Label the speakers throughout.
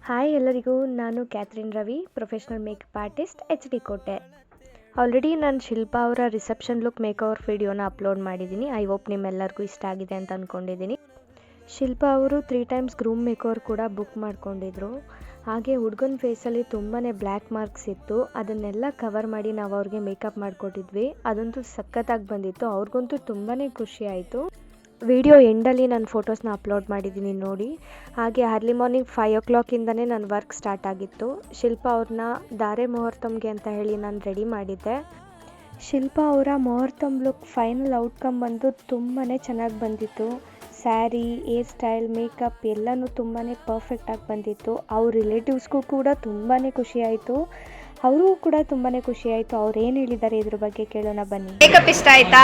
Speaker 1: Hi ಎಲ್ಲರಿಗೂ, ನಾನು Catherine Ravi, professional makeup artist, HD ಕೋಟೆ. ಆಲ್ರೆಡಿ ನಾನು ಶಿಲ್ಪಾ ಅವರ ರಿಸೆಪ್ಷನ್ ಲುಕ್ ಮೇಕಓವರ್ ವಿಡಿಯೋನ ಅಪ್ಲೋಡ್ ಮಾಡಿದ್ದೀನಿ. ಐ ಹೋಪ್ ನಿಮ್ಮೆಲ್ಲರಿಗೂ ಇಷ್ಟ ಆಗಿದೆ ಅಂತ ಅಂದ್ಕೊಂಡಿದ್ದೀನಿ. ಶಿಲ್ಪಾ ಅವರು 3 ಟೈಮ್ಸ್ ಗ್ರೂಮ್ ಮೇಕಓವರ್ ಕೂಡ ಬುಕ್ ಮಾಡ್ಕೊಂಡಿದ್ರು. ಹಾಗೆ ಹುಡುಗನ ಫೇಸಲ್ಲಿ ತುಂಬಾ ಬ್ಲ್ಯಾಕ್ ಮಾರ್ಕ್ಸ್ ಇತ್ತು. ಅದನ್ನೆಲ್ಲ ಕವರ್ ಮಾಡಿ ನಾವು ಅವ್ರಿಗೆ ಮೇಕಪ್ ಮಾಡಿಕೊಟ್ಟಿದ್ವಿ. ಅದಂತೂ ಸಖತ್ತಾಗಿ ಬಂದಿತ್ತು. ಅವ್ರಿಗಂತೂ ತುಂಬಾ ಖುಷಿ ಆಯಿತು. ವಿಡಿಯೋ ಎಂಡಲ್ಲಿ ನಾನು ಫೋಟೋಸ್ನ ಅಪ್ಲೋಡ್ ಮಾಡಿದ್ದೀನಿ ನೋಡಿ. ಹಾಗೆ ಅರ್ಲಿ ಮಾರ್ನಿಂಗ್ 5 o'clockಯಿಂದನೇ ನನ್ನ ವರ್ಕ್ ಸ್ಟಾರ್ಟ್ ಆಗಿತ್ತು. ಶಿಲ್ಪಾ ಅವ್ರನ್ನ ಧಾರೆ ಮುಹೂರ್ತಮ್ಗೆ ಅಂತ ಹೇಳಿ ನಾನು ರೆಡಿ ಮಾಡಿದ್ದೆ. ಶಿಲ್ಪಾ ಅವರ ಮುಹೂರ್ತಮ್ ಲುಕ್ ಫೈನಲ್ ಔಟ್ಕಮ್ ಬಂದು ತುಂಬಾ ಚೆನ್ನಾಗಿ ಬಂದಿತ್ತು. ಸ್ಯಾರಿ, ಹೇರ್ ಸ್ಟೈಲ್, ಮೇಕಪ್ ಎಲ್ಲನೂ ತುಂಬಾ ಪರ್ಫೆಕ್ಟಾಗಿ ಬಂದಿತ್ತು. ಅವ್ರ ರಿಲೇಟಿವ್ಸ್ಗೂ ಕೂಡ ತುಂಬಾ ಖುಷಿ ಆಯಿತು. ಅವ್ರಿಗೂ ಕೂಡ ತುಂಬಾ ಖುಷಿ ಆಯಿತು. ಅವ್ರು ಏನು ಹೇಳಿದ್ದಾರೆ ಇದ್ರ ಬಗ್ಗೆ ಕೇಳೋಣ ಬನ್ನಿ.
Speaker 2: ಮೇಕಪ್ ಇಷ್ಟ ಆಯ್ತಾ?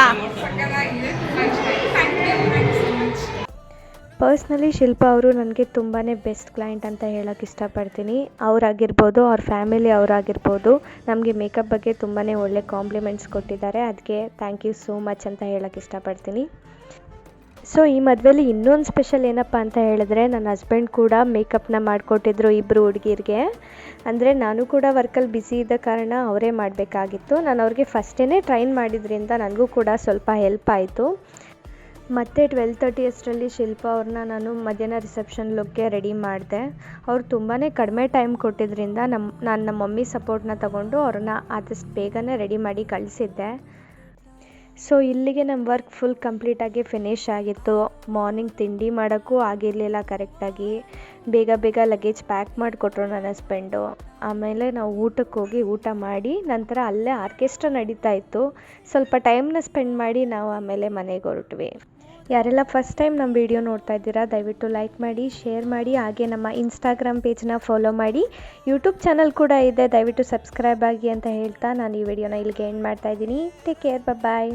Speaker 1: ಪರ್ಸ್ನಲಿ ಶಿಲ್ಪಾ ಅವರು ನನಗೆ ತುಂಬಾ ಬೆಸ್ಟ್ ಕ್ಲೈಂಟ್ ಅಂತ ಹೇಳೋಕ್ಕೆ ಇಷ್ಟಪಡ್ತೀನಿ. ಅವರಾಗಿರ್ಬೋದು, ಅವ್ರ ಫ್ಯಾಮಿಲಿ ಅವರಾಗಿರ್ಬೋದು, ನಮಗೆ ಮೇಕಪ್ ಬಗ್ಗೆ ತುಂಬಾ ಒಳ್ಳೆ ಕಾಂಪ್ಲಿಮೆಂಟ್ಸ್ ಕೊಟ್ಟಿದ್ದಾರೆ. ಅದಕ್ಕೆ ಥ್ಯಾಂಕ್ ಯು ಸೋ ಮಚ್ ಅಂತ ಹೇಳೋಕ್ಕೆ ಇಷ್ಟಪಡ್ತೀನಿ. ಸೊ ಈ ಮದುವೆಯಲ್ಲಿ ಇನ್ನೊಂದು ಸ್ಪೆಷಲ್ ಏನಪ್ಪ ಅಂತ ಹೇಳಿದ್ರೆ, ನನ್ನ ಹಸ್ಬೆಂಡ್ ಕೂಡ ಮೇಕಪ್ನ ಮಾಡಿಕೊಟ್ಟಿದ್ರು ಇಬ್ಬರು ಹುಡುಗಿರಿಗೆ. ಅಂದರೆ ನಾನು ಕೂಡ ವರ್ಕಲ್ಲಿ ಬ್ಯುಸಿ ಇದ್ದ ಕಾರಣ ಅವರೇ ಮಾಡಬೇಕಾಗಿತ್ತು. ನಾನು ಅವ್ರಿಗೆ ಫಸ್ಟೇ ಟ್ರೈನ್ ಮಾಡಿದ್ರಿಂದ ನನಗೂ ಕೂಡ ಸ್ವಲ್ಪ ಹೆಲ್ಪ್ ಆಯಿತು. ಮತ್ತು 12:30 ಅಷ್ಟರಲ್ಲಿ ಶಿಲ್ಪಾ ಅವ್ರನ್ನ ನಾನು ಮಧ್ಯಾಹ್ನ ರಿಸೆಪ್ಷನ್ ಲುಕ್ಗೆ ರೆಡಿ ಮಾಡಿದೆ. ಅವ್ರು ತುಂಬಾ ಕಡಿಮೆ ಟೈಮ್ ಕೊಟ್ಟಿದ್ದರಿಂದ ನಾನು ನಮ್ಮ ಮಮ್ಮಿ ಸಪೋರ್ಟ್ನ ತಗೊಂಡು ಅವ್ರನ್ನ ಆದಷ್ಟು ಬೇಗನೆ ರೆಡಿ ಮಾಡಿ ಕಳಿಸಿದ್ದೆ. ಸೊ ಇಲ್ಲಿಗೆ ನಮ್ಮ ವರ್ಕ್ ಫುಲ್ ಕಂಪ್ಲೀಟಾಗಿ ಫಿನಿಶ್ ಆಗಿತ್ತು. ಮಾರ್ನಿಂಗ್ ತಿಂಡಿ ಮಾಡೋಕ್ಕೂ ಆಗಿರಲಿಲ್ಲ ಕರೆಕ್ಟಾಗಿ. ಬೇಗ ಲಗೇಜ್ ಪ್ಯಾಕ್ ಮಾಡಿಕೊಟ್ರು ನನ್ನ ಹಸ್ಬೆಂಡು. ಆಮೇಲೆ ನಾವು ಊಟಕ್ಕೆ ಹೋಗಿ ಊಟ ಮಾಡಿ ನಂತರ ಅಲ್ಲೇ ಆರ್ಕೆಸ್ಟ್ರಾ ನಡೀತಾ ಇತ್ತು. ಸ್ವಲ್ಪ ಟೈಮ್ನ ಸ್ಪೆಂಡ್ ಮಾಡಿ ನಾವು ಆಮೇಲೆ ಮನೆಗೆ ಹೊರಟ್ವಿ. ಯಾರೆಲ್ಲ ಫಸ್ಟ್ ಟೈಮ್ ನಮ್ಮ ವಿಡಿಯೋ ನೋಡ್ತಾ ಇದ್ದೀರಾ, ದಯವಿಟ್ಟು ಲೈಕ್ ಮಾಡಿ, ಶೇರ್ ಮಾಡಿ, ಹಾಗೆ ನಮ್ಮ ಇನ್ಸ್ಟಾಗ್ರಾಮ್ ಪೇಜ್ನ ಫಾಲೋ ಮಾಡಿ. ಯೂಟ್ಯೂಬ್ ಚಾನಲ್ ಕೂಡ ಇದೆ, ದಯವಿಟ್ಟು ಸಬ್ಸ್ಕ್ರೈಬ್ ಆಗಿ ಅಂತ ಹೇಳ್ತಾ ನಾನು ಈ ವಿಡಿಯೋನ ಇಲ್ಲಿಗೆ ಎಂಡ್ ಮಾಡ್ತಾ ಇದ್ದೀನಿ. ಟೇಕ್ ಕೇರ್, ಬಾಯ್.